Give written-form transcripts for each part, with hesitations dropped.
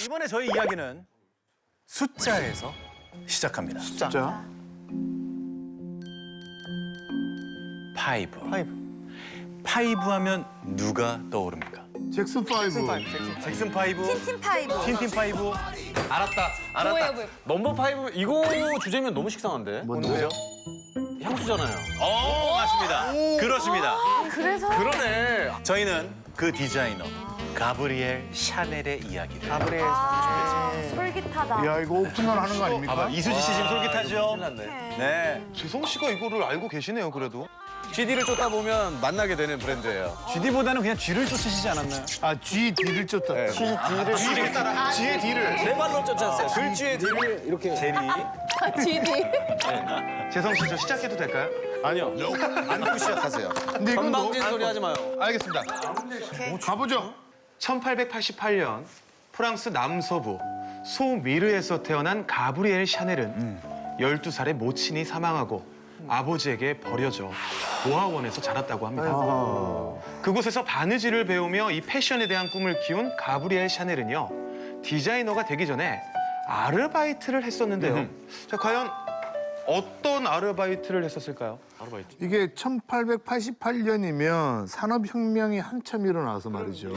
이번에 저희 이야기는 숫자에서 시작합니다. 숫자. 파이브. 파이브 하면 누가 떠오릅니까? 잭슨 파이브. 잭슨 파이브, 틴틴 파이브. 틴틴 파이브. 알았다. 뭐예요, 뭐예요? 넘버 5 이거 주제면 너무 식상한데. 뭔데요? 향수잖아요. 맞습니다. 그렇습니다. 그래서 그러네. 저희는 그 디자이너 가브리엘 샤넬의 이야기를. 솔깃하다. 야, 이거 오픈런 하는 거 아닙니까? 이수지 씨 지금 솔깃하죠? 큰일 났네. 네. 재성 씨가 이거를 알고 계시네요, 그래도. GD를 쫓다 보면 만나게 되는 브랜드예요. GD보다는 그냥 G를 쫓으시지 않았나요? 아, GD를 쫓다. G를 따라, G의 D를. 내 발로 쫓았어요. 글쥐의 D를 이렇게. 제리. GD. 재성 씨, 저 시작해도 될까요? 아니요. 안고 시작하세요. 근데 이건 건방진 소리 하지 마요. 알겠습니다. 가보죠. 1888년 프랑스 남서부 소미르에서 태어난 가브리엘 샤넬은 12살에 모친이 사망하고 아버지에게 버려져 고아원에서 자랐다고 합니다. 그곳에서 바느질을 배우며 이 패션에 대한 꿈을 키운 가브리엘 샤넬은요, 디자이너가 되기 전에 아르바이트를 했었는데요. 자, 과연 어떤 아르바이트를 했었을까요? 이게 1888년이면 산업혁명이 한참 일어나서 말이죠.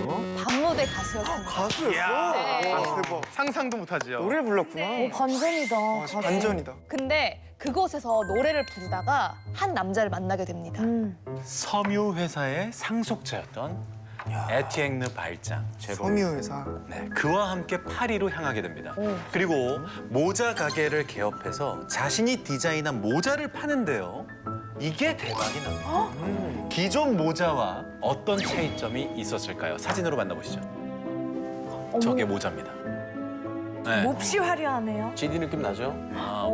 밤무대 가수였습니다. 대박. 상상도 못하지요. 노래 불렀구나. 오, 반전이다. 반전이다. 근데 그곳에서 노래를 부르다가 한 남자를 만나게 됩니다. 섬유 회사의 상속자였던 에티앵느 발장. 섬유 회사. 네, 그와 함께 파리로 향하게 됩니다. 그리고 모자 가게를 개업해서 자신이 디자인한 모자를 파는데요. 이게 대박이 납니다. 기존 모자와 어떤 차이점이 있었을까요? 사진으로 만나보시죠. 저게 모자입니다. 네. 몹시 화려하네요. GD 느낌 나죠?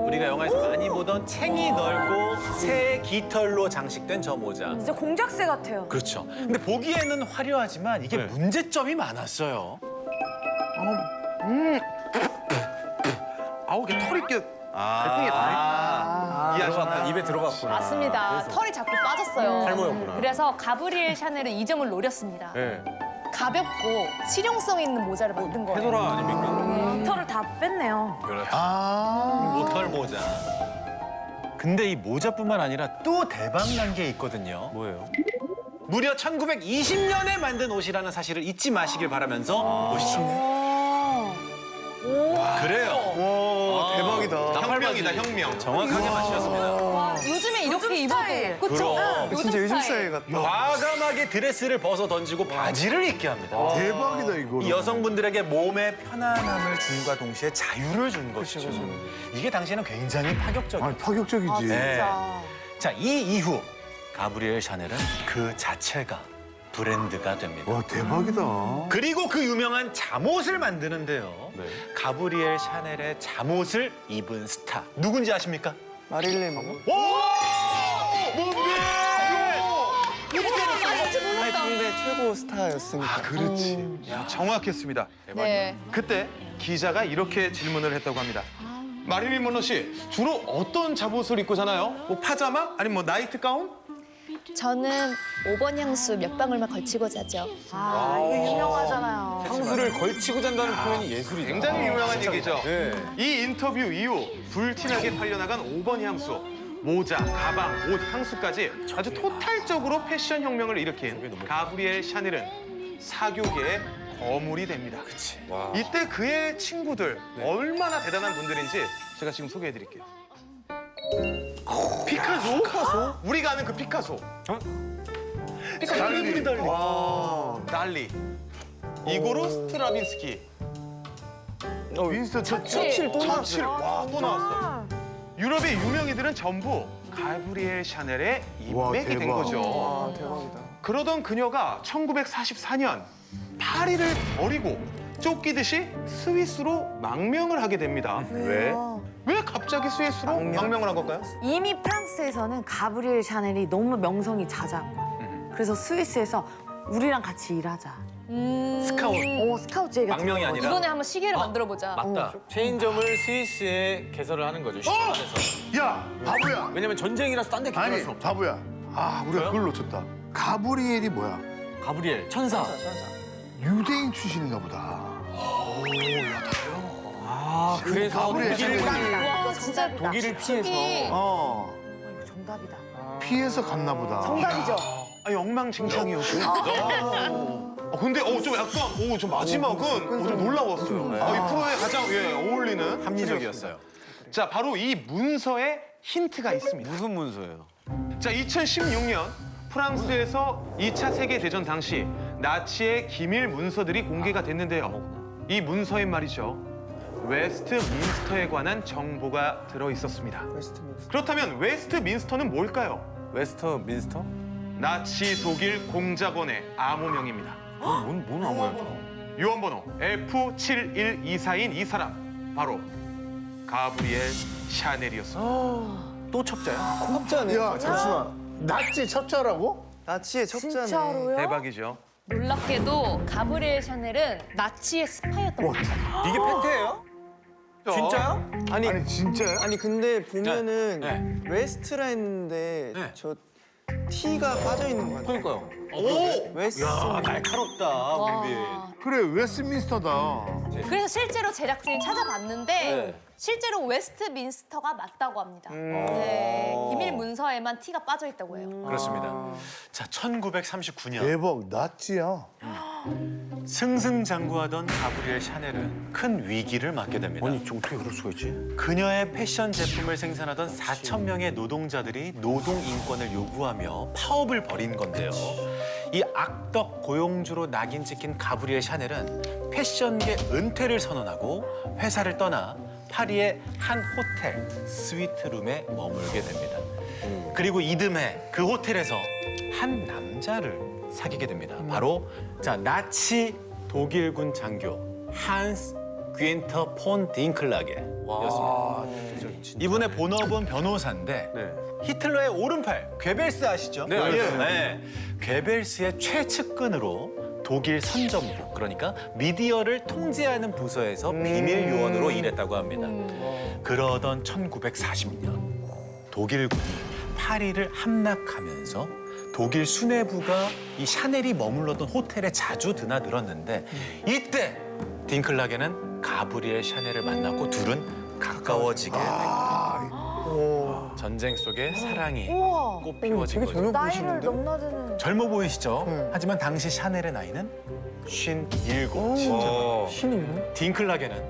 우리가 영화에서 많이 보던 챙이 넓고 새 깃털로 장식된 저 모자. 진짜 공작새 같아요. 그렇죠. 근데 보기에는 화려하지만 이게 문제점이 많았어요. 아우, 이게 털이 껴. 발등에 다 들어갔구나. 입에 들어갔구나. 맞습니다. 털이 자꾸 빠졌어요. 탈모였구나. 그래서 가브리엘 샤넬은 이 점을 노렸습니다. 네. 가볍고 실용성 있는 모자를 만든 거예요. 페도라 아닙니까? 털을 다 뺐네요. 그렇죠. 아, 모털 모자. 근데 이 모자뿐만 아니라 또 대박 난 게 있거든요. 뭐예요? 무려 1920년에 만든 옷이라는 사실을 잊지 마시길 바라면서 보시죠. 그래요. 와, 대박이다. 혁명이다, 혁명. 정확하게 맞추셨습니다. 와, 요즘에 이렇게 입어도 그쵸? 그럼. 진짜 요즘 스타일 같다. 과감하게 드레스를 벗어 던지고 바지를 입게 합니다. 대박이다, 이거. 이 여성분들에게 몸에 편안함을 준과 동시에 자유를 준 것이죠. 이게 당시에는 굉장히 파격적이에요. 아니, 파격적이지. 네. 자, 이 이후 가브리엘 샤넬은 그 자체가 브랜드가 됩니다. 와, 대박이다. 그리고 그 유명한 잠옷을 만드는데요. 네. 가브리엘 샤넬의 잠옷을 입은 스타 누군지 아십니까? 마릴린 monroe. 당대 최고 스타였으니까. 그렇지. 정확했습니다. 네. 그때 기자가 이렇게 질문을 했다고 합니다. 마릴린 먼로 씨, 주로 어떤 잠옷을 입고 자나요? 뭐 파자마? 아니면 뭐 나이트 가운? 저는 5번 향수 몇 방울만 걸치고 자죠. 아, 이거 유명하잖아요. 향수를 걸치고 잔다는 표현이 예술이다. 굉장히 유명한 얘기죠. 네. 이 인터뷰 이후 불티나게 팔려나간 5번 향수, 모자, 가방, 옷, 향수까지 아주 토탈적으로 패션 혁명을 일으킨 가브리엘 샤넬은 사교계의 거물이 됩니다. 이때 그의 친구들 얼마나 대단한 분들인지 제가 지금 소개해드릴게요. 피카소? 우리가 아는 그 피카소. 달리. 달리. 이고르 스트라빈스키. 윈스턴 처칠 또 처칠. 와, 또 나왔어. 유럽의 유명인들은 전부 가브리엘 샤넬의 와, 인맥이 된 대박. 거죠. 와, 대박이다. 그러던 그녀가 1944년 파리를 버리고 쫓기듯이 스위스로 망명을 하게 됩니다. 왜? 왜 갑자기 스위스로 망명을 한 걸까요? 이미 프랑스에서는 가브리엘 샤넬이 너무 명성이 자자한 거야. 그래서 스위스에서 우리랑 같이 일하자. 스카웃. 스카우트 얘기가 망명이 아니라 이번에 한번 시계를 만들어 보자. 맞다. 체인점을 스위스에 개설을 하는 거죠. 시간에서. 야, 바보야. 왜냐면 전쟁이라서 딴 데 기술할 아니, 수 없다. 바보야. 아, 우리가 그걸 놓쳤다. 가브리엘이 뭐야? 가브리엘 천사. 유대인 출신인가 보다. 오, 야, 그래서 가브리엘 샤넬이 와 진짜 독일을 피해서. 이거 정답이다. 피해서 갔나 보다. 정답이죠? 아니 엉망진창이었고. 근데 좀 약간 저 마지막은 좀 놀라웠어요. 이 프로에 가장 어울리는 합리적이었어요. 자, 바로 이 문서에 힌트가 있습니다. 무슨 문서예요? 자, 2016년 프랑스에서 2차 세계대전 당시 나치의 기밀 문서들이 공개가 됐는데요. 이 문서엔 말이죠. 웨스트민스터에 관한 정보가 들어 있었습니다. 웨스트민스터. 그렇다면 웨스트민스터는 뭘까요? 웨스터민스터? 나치 독일 공작원의 암호명입니다. 뭔 암호야? 요원번호 F71242인 이 사람 바로 가브리엘 샤넬이었습니다. 또 첩자야? 첩자네. 야, 잠시만. 나치 첩자라고? 나치의 첩자네. 진짜로요? 대박이죠. 놀랍게도 가브리엘 샤넬은 나치의 스파이였던 겁니다. 이게 팩트예요? 진짜요? 아니, 아니, 진짜야? 아니 근데 보면은 네. 웨스트라 했는데 네. 저 T가 빠져 있는 거 같아요. 그러니까요. 웨스트. 날카롭다, 와. 그래, 웨스트민스터다. 그래서 실제로 제작진이 찾아봤는데 네. 실제로 웨스트민스터가 맞다고 합니다. 네, 비밀 문서에만 T가 빠져 있다고 해요. 그렇습니다. 자, 1939년 대박, 나치야. 승승장구하던 가브리엘 샤넬은 큰 위기를 맞게 됩니다. 어떻게 그럴 수가 있지? 그녀의 패션 제품을 생산하던 4천 명의 노동자들이 노동 인권을 요구하며 파업을 벌인 건데요. 이 악덕 고용주로 낙인 찍힌 가브리엘 샤넬은 패션계 은퇴를 선언하고 회사를 떠나 파리의 한 호텔 스위트룸에 머물게 됩니다. 그리고 이듬해 그 호텔에서 한 남자를 사귀게 됩니다. 바로 나치 독일군 장교 한스 귀엔터 폰 딩클라게였습니다. 이분의 본업은 변호사인데 히틀러의 오른팔 괴벨스 아시죠? 네, 알죠. 네. 괴벨스의 최측근으로 독일 선전부, 그러니까 미디어를 통제하는 부서에서 비밀 요원으로 일했다고 합니다. 그러던 1940년 독일군이 파리를 함락하면서 독일 수뇌부가 이 샤넬이 머물렀던 호텔에 자주 드나들었는데 이때 딩클라게는 가브리엘 샤넬을 만났고 둘은 가까워지게 됩니다. 전쟁 속에 사랑이 우와. 꽃피워진 되게 거죠. 젊어 나이를 보이시는데? 넘나드는. 젊어 보이시죠? 네. 하지만 당시 샤넬의 나이는 57. 진짜 신이네. 딩클라게는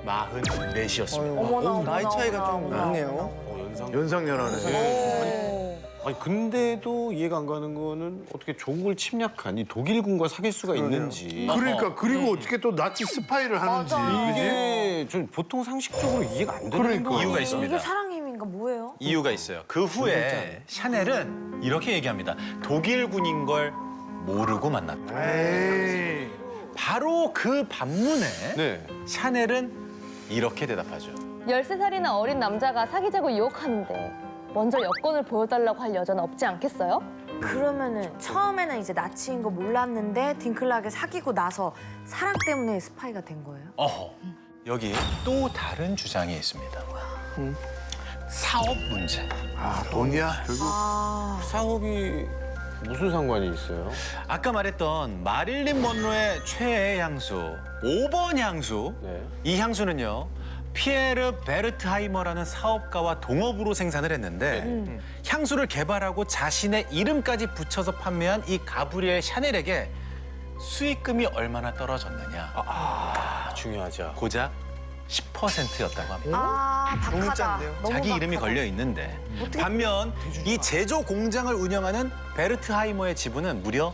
44이었습니다. 어머나, 나이 어머나, 차이가 좀 어머나, 있네요. 연상연하네. 아니 근데도 이해가 안 가는 거는 어떻게 조국을 침략한 이 독일군과 사귈 수가 있는지 그러니까, 그리고 어떻게 또 나치 스파이를 하는지. 맞아. 이게 좀 보통 상식적으로 이해가 안 되는 그러니까. 거예요. 이유가 있습니다. 이게 사랑의 힘인가 뭐예요? 이유가 있어요. 그 후에 샤넬은 이렇게 얘기합니다. 독일군인 걸 모르고 만났다. 에이. 바로 그 반문에 네. 샤넬은 이렇게 대답하죠. 13살이나 어린 남자가 사귀자고 유혹하는데 먼저 여권을 보여달라고 할 여자는 없지 않겠어요? 그러면은 처음에는 이제 나치인 거 몰랐는데 딩클라게 사귀고 나서 사랑 때문에 스파이가 된 거예요? 어허, 여기 또 다른 주장이 있습니다. 사업 문제. 아, 돈이야, 결국. 사업이 무슨 상관이 있어요? 아까 말했던 마릴린 먼로의 최애 향수, 5번 향수. 네. 이 향수는요. 피에르 베르트하이머라는 사업가와 동업으로 생산을 했는데 향수를 개발하고 자신의 이름까지 붙여서 판매한 이 가브리엘 샤넬에게 수익금이 얼마나 떨어졌느냐. 중요하죠. 고작 10%였다고 합니다. 박하다. 너무 짠데요? 너무 자기 이름이 박하다. 걸려 있는데 반면 이 제조 공장을 운영하는 베르트하이머의 지분은 무려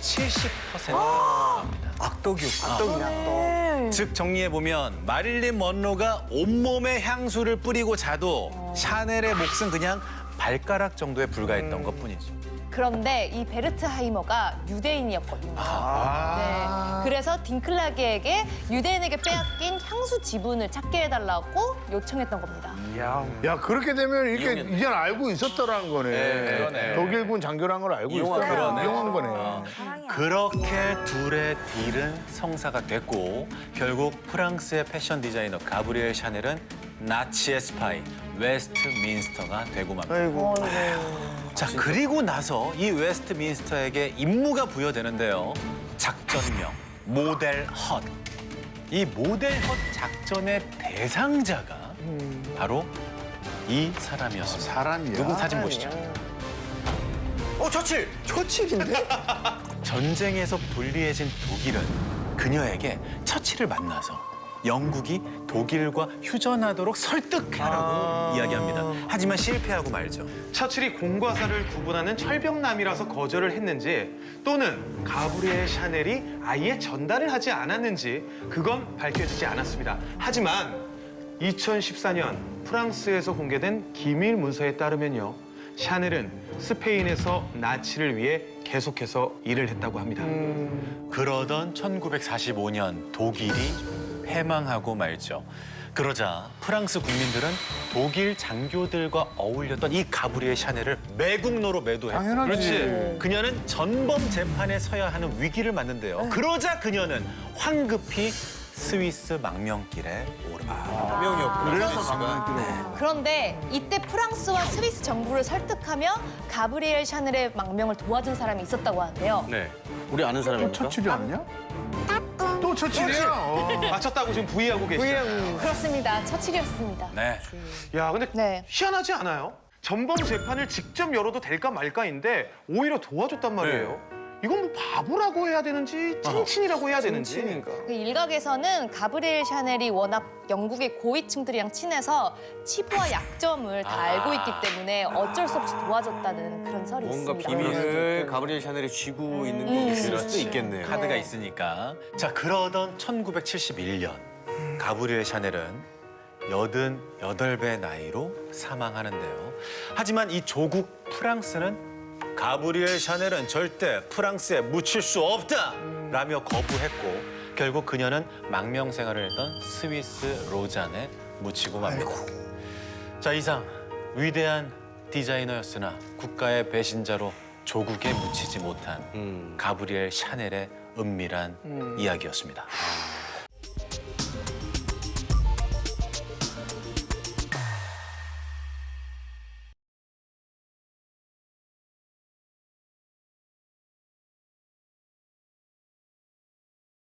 70%랍니다. 악덕이었구나. 네. 즉 정리해 보면 마릴린 먼로가 온몸에 향수를 뿌리고 자도 샤넬의 몫은 그냥 발가락 정도에 불과했던 것뿐이죠. 그런데 이 베르트하이머가 유대인이었거든요. 네. 그래서 딩클라게에게 유대인에게 빼앗긴 향수 지분을 찾게 해달라고 요청했던 겁니다. 야, 그렇게 되면 이렇게 이제 알고 있었더라는 거네. 그러네. 독일군 장교란 걸 알고 있었다. 그러네. 이용한 거네. 사랑이야. 그렇게 둘의 딜은 성사가 됐고 결국 프랑스의 패션 디자이너 가브리엘 샤넬은 나치의 스파이 웨스트민스터가 되고 맙니다. 아이고. 자, 그리고 나서 이 웨스트민스터에게 임무가 부여되는데요. 작전명 모델 헛. 이 모델헛 작전의 대상자가 바로 이 사람이었습니다. 사람이야. 누군 사진 보시죠. 처칠! 처칠인데? 전쟁에서 불리해진 독일은 그녀에게 처칠을 만나서 영국이 독일과 휴전하도록 설득하라고 이야기합니다. 하지만 실패하고 말죠. 처칠이 공과 사를 구분하는 철벽남이라서 거절을 했는지 또는 가브리엘 샤넬이 아예 전달을 하지 않았는지 그건 밝혀지지 않았습니다. 하지만 2014년 프랑스에서 공개된 기밀 문서에 따르면요. 샤넬은 스페인에서 나치를 위해 계속해서 일을 했다고 합니다. 그러던 1945년 독일이 패망하고 말죠. 그러자 프랑스 국민들은 독일 장교들과 어울렸던 이 가브리엘 샤넬을 매국노로 매도했고 당연하지. 그렇지. 그녀는 전범 재판에 서야 하는 위기를 맞는데요. 그러자 그녀는 황급히 스위스 망명길에 오릅니다. 명이었구나. 그래서 망명길에. 그런데 이때 프랑스와 스위스 정부를 설득하며 가브리엘 샤넬의 망명을 도와준 사람이 있었다고 하는데요. 네. 우리 아는 사람입니까? 처칠이 아니야? 또 처칠이야? 맞췄다고 지금 부의하고 계시죠? 그렇습니다. 처칠이었습니다. 네. 야, 근데 네. 희한하지 않아요? 전범 재판을 직접 열어도 될까 말까인데 오히려 도와줬단 말이에요. 이건 뭐 바보라고 해야 되는지 찐친이라고 해야 되는지. 찐친인가? 그 일각에서는 가브리엘 샤넬이 워낙 영국의 고위층들이랑 친해서 치부와 약점을 다 알고 있기 때문에 어쩔 수 없이 도와줬다는 그런 설이 뭔가 있습니다. 비밀을 가브리엘 샤넬이 쥐고 있는 게 있을 수도 있겠네요. 카드가 네. 있으니까. 자, 그러던 1971년 가브리엘 샤넬은 88배 나이로 사망하는데요. 하지만 이 조국 프랑스는 가브리엘 샤넬은 절대 프랑스에 묻힐 수 없다! 라며 거부했고 결국 그녀는 망명 생활을 했던 스위스 로잔에 묻히고 맙니다. 자, 이상 위대한 디자이너였으나 국가의 배신자로 조국에 묻히지 못한 가브리엘 샤넬의 은밀한 이야기였습니다.